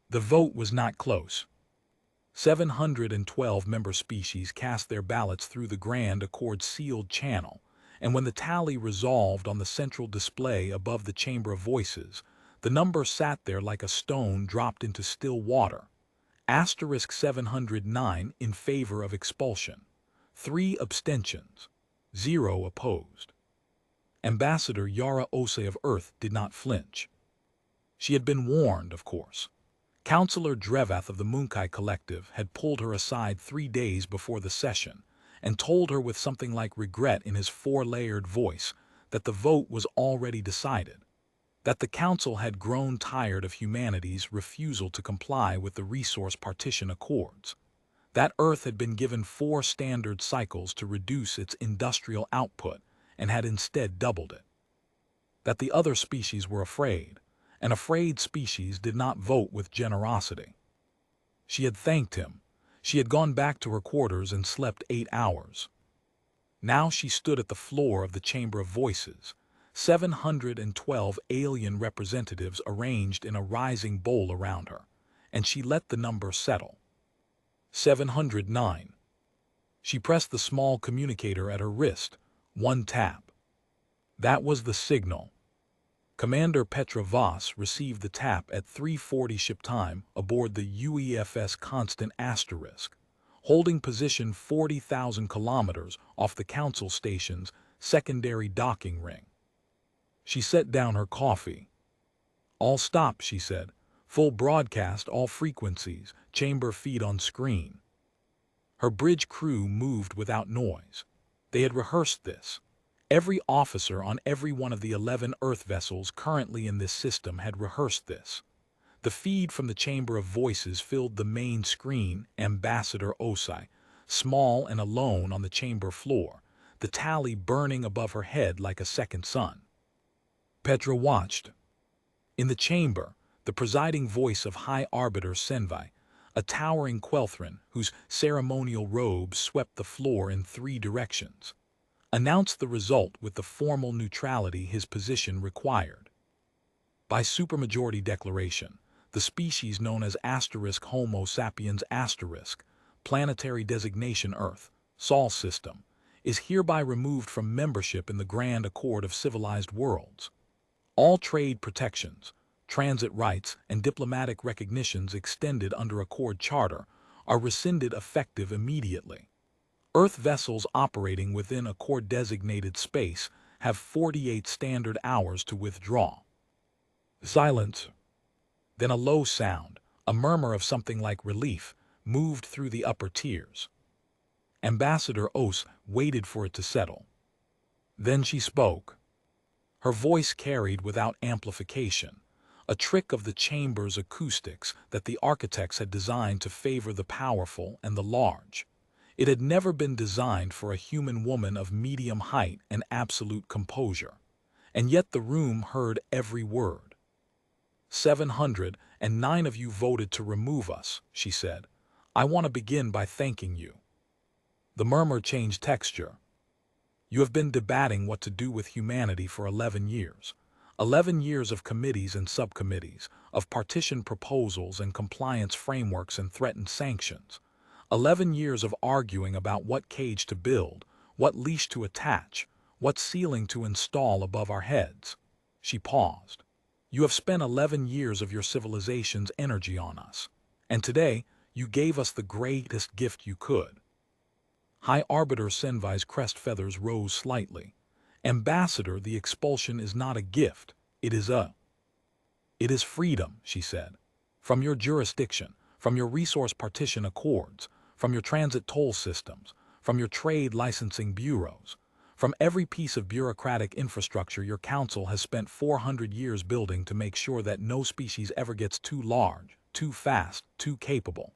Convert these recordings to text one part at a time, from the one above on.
The vote was not close. 712 member species cast their ballots through the Grand Accord sealed channel, and when the tally resolved on the central display above the Chamber of Voices, the number sat there like a stone dropped into still water. Asterisk 709 in favor of expulsion. 3 abstentions. 0 opposed. Ambassador Yara Ose of Earth did not flinch. She had been warned, of course. Councillor Drevath of the Moonkai Collective had pulled her aside 3 days before the session and told her with something like regret in his 4-layered voice that the vote was already decided, that the Council had grown tired of humanity's refusal to comply with the Resource Partition Accords, that Earth had been given 4 standard cycles to reduce its industrial output and had instead doubled it, that the other species were afraid. An afraid species did not vote with generosity. She had thanked him. She had gone back to her quarters and slept 8 hours. Now she stood at the floor of the Chamber of Voices, 712 alien representatives arranged in a rising bowl around her, and she let the number settle. 709. She pressed the small communicator at her wrist, 1 tap. That was the signal. Commander Petra Voss received the tap at 3:40 ship time aboard the UEFS Constant Asterisk, holding position 40,000 kilometers off the Council Station's secondary docking ring. She set down her coffee. "All stop," she said. "Full broadcast, all frequencies, chamber feed on screen." Her bridge crew moved without noise. They had rehearsed this. Every officer on every one of the 11 Earth vessels currently in this system had rehearsed this. The feed from the Chamber of Voices filled the main screen, Ambassador Osai, small and alone on the chamber floor, the tally burning above her head like a second sun. Petra watched. In the chamber, the presiding voice of High Arbiter Senvai, a towering Quelthrin whose ceremonial robes swept the floor in 3 directions, announced the result with the formal neutrality his position required. By supermajority declaration, the species known as Homo sapiens planetary designation Earth, Sol system, is hereby removed from membership in the Grand Accord of Civilized Worlds. All trade protections, transit rights, and diplomatic recognitions extended under Accord Charter are rescinded effective immediately. Earth vessels operating within Accord-designated space have 48 standard hours to withdraw. Silence. Then a low sound, a murmur of something like relief, moved through the upper tiers. Ambassador Os waited for it to settle. Then she spoke. Her voice carried without amplification, a trick of the chamber's acoustics that the architects had designed to favor the powerful and the large. It had never been designed for a human woman of medium height and absolute composure, and yet the room heard every word. 709 of you voted to remove us, she said. I want to begin by thanking you. The murmur changed texture. You have been debating what to do with humanity for 11 years. 11 years of committees and subcommittees, of partition proposals and compliance frameworks and threatened sanctions. 11 years of arguing about what cage to build, what leash to attach, what ceiling to install above our heads. She paused. You have spent 11 years of your civilization's energy on us, and today you gave us the greatest gift you could. High Arbiter Senvai's crest feathers rose slightly. Ambassador, the expulsion is not a gift, it is freedom, she said. From your jurisdiction, from your resource partition accords, from your transit toll systems, from your trade licensing bureaus, from every piece of bureaucratic infrastructure your council has spent 400 years building to make sure that no species ever gets too large, too fast, too capable.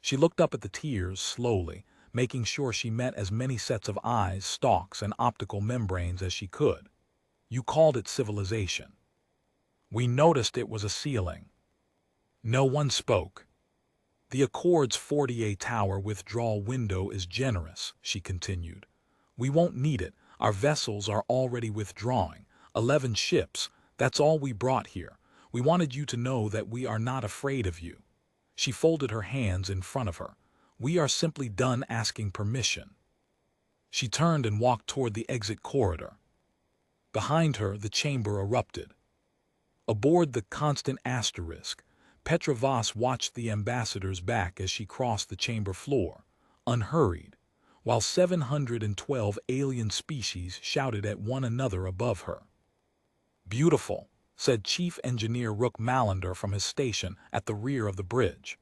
She looked up at the tiers slowly, making sure she met as many sets of eyes, stalks, and optical membranes as she could. You called it civilization. We noticed it was a ceiling. No one spoke. The Accord's 48-hour withdrawal window is generous, she continued. We won't need it. Our vessels are already withdrawing. 11 ships, that's all we brought here. We wanted you to know that we are not afraid of you. She folded her hands in front of her. "We are simply done asking permission." She turned and walked toward the exit corridor. Behind her, the chamber erupted. Aboard the Constant Asterisk, Petra Voss watched the ambassador's back as she crossed the chamber floor, unhurried, while 712 alien species shouted at one another above her. "Beautiful," said Chief Engineer Rook Malander from his station at the rear of the bridge.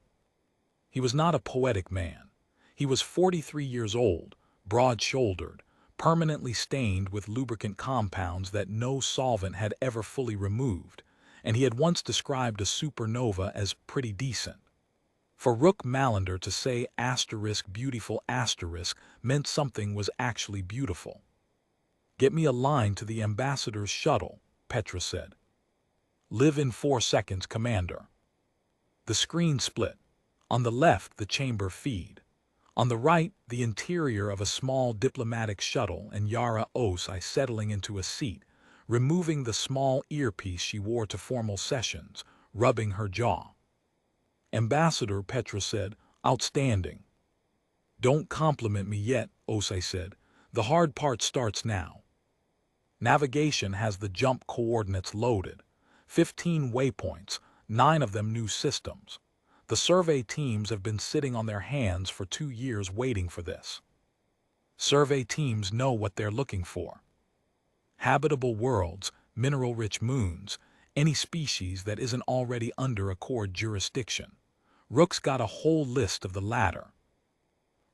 He was not a poetic man. He was 43 years old, broad-shouldered, permanently stained with lubricant compounds that no solvent had ever fully removed, and he had once described a supernova as pretty decent. For Rook Malander to say *beautiful* meant something was actually beautiful. "Get me a line to the ambassador's shuttle," Petra said. "Live in 4 seconds, Commander." The screen split. On the left, the chamber feed. On the right, the interior of a small diplomatic shuttle and Yara Osai settling into a seat, removing the small earpiece she wore to formal sessions, rubbing her jaw. "Ambassador," Petra said, "outstanding." "Don't compliment me yet," Osai said. "The hard part starts now." Navigation has the jump coordinates loaded. 15 waypoints, 9 of them new systems. The survey teams have been sitting on their hands for 2 years waiting for this. Survey teams know what they're looking for. Habitable worlds, mineral-rich moons, any species that isn't already under Accord jurisdiction. Rook's got a whole list of the latter.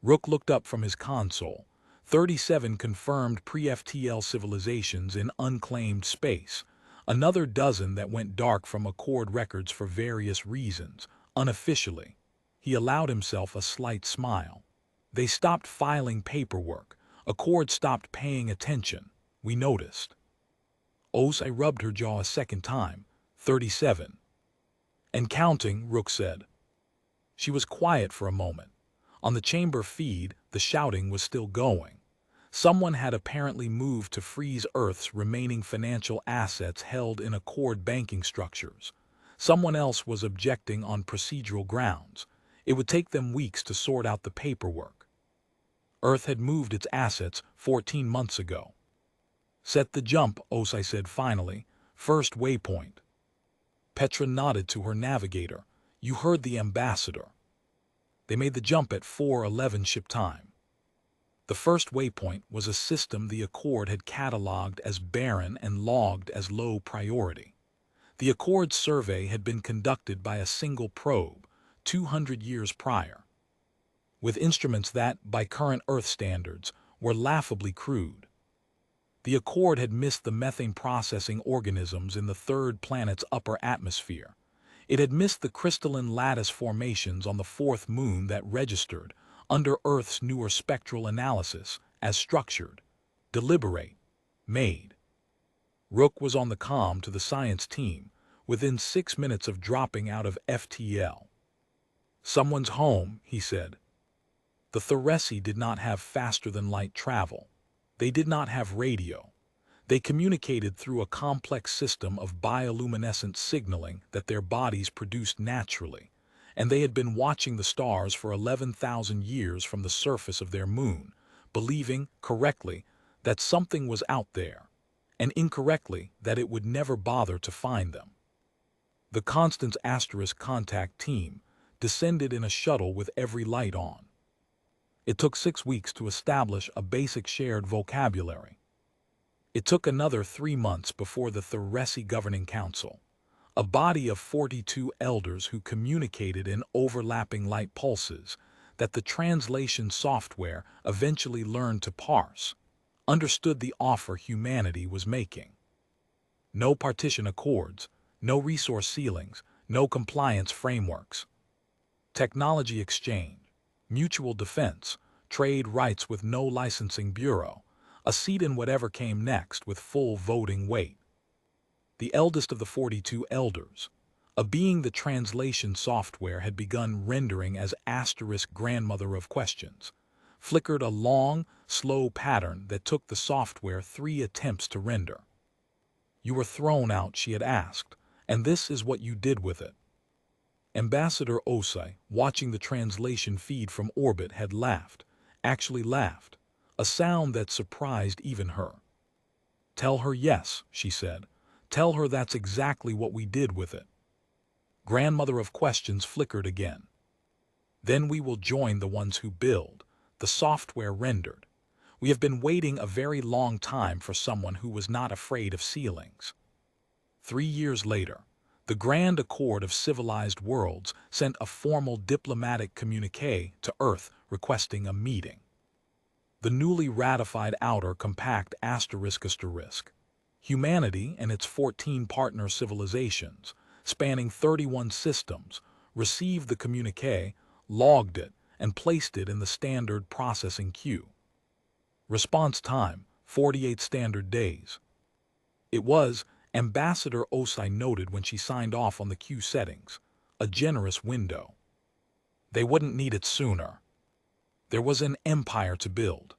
Rook looked up from his console. 37 confirmed pre-FTL civilizations in unclaimed space. Another dozen that went dark from Accord records for various reasons, unofficially. He allowed himself a slight smile. They stopped filing paperwork. Accord stopped paying attention. We noticed. Osai rubbed her jaw a second time. 37. "And counting," Rook said. She was quiet for a moment. On the chamber feed, the shouting was still going. Someone had apparently moved to freeze Earth's remaining financial assets held in Accord banking structures. Someone else was objecting on procedural grounds. It would take them weeks to sort out the paperwork. Earth had moved its assets 14 months ago. "Set the jump," Osai said finally. "First waypoint." Petra nodded to her navigator. "You heard the ambassador." They made the jump at 4:11 ship time. The first waypoint was a system the Accord had cataloged as barren and logged as low priority. The Accord survey had been conducted by a single probe, 200 years prior, with instruments that, by current Earth standards, were laughably crude. The Accord had missed the methane-processing organisms in the third planet's upper atmosphere. It had missed the crystalline lattice formations on the fourth moon that registered, under Earth's newer spectral analysis, as structured, deliberate, made. Rook was on the comm to the science team, within 6 minutes of dropping out of FTL. "Someone's home," he said. The Thuresi did not have faster-than-light travel. They did not have radio. They communicated through a complex system of bioluminescent signaling that their bodies produced naturally, and they had been watching the stars for 11,000 years from the surface of their moon, believing, correctly, that something was out there, and incorrectly that it would never bother to find them. The Constant Asterisk contact team descended in a shuttle with every light on. It took 6 weeks to establish a basic shared vocabulary. It took another 3 months before the Thuresi Governing Council, a body of 42 elders who communicated in overlapping light pulses that the translation software eventually learned to parse, understood the offer humanity was making. No partition accords, no resource ceilings, no compliance frameworks. Technology exchange, mutual defense, trade rights with no licensing bureau, a seat in whatever came next with full voting weight. The eldest of the 42 elders, a being the translation software had begun rendering as asterisk grandmother of questions, flickered a long, slow pattern that took the software 3 attempts to render. "You were thrown out," she had asked, "and this is what you did with it." Ambassador Osai, watching the translation feed from orbit, had laughed, actually laughed, a sound that surprised even her. "Tell her yes," she said. "Tell her that's exactly what we did with it." Grandmother of Questions flickered again. "Then we will join the ones who build, the software rendered. We have been waiting a very long time for someone who was not afraid of ceilings." 3 years later, the Grand Accord of Civilized Worlds sent a formal diplomatic communique to Earth requesting a meeting. The newly ratified Outer Compact ***, humanity and its 14 partner civilizations, spanning 31 systems, received the communique, logged it, and placed it in the standard processing queue. Response time, 48 standard days. It was, Ambassador Osai noted when she signed off on the queue settings, a generous window. They wouldn't need it sooner. There was an empire to build.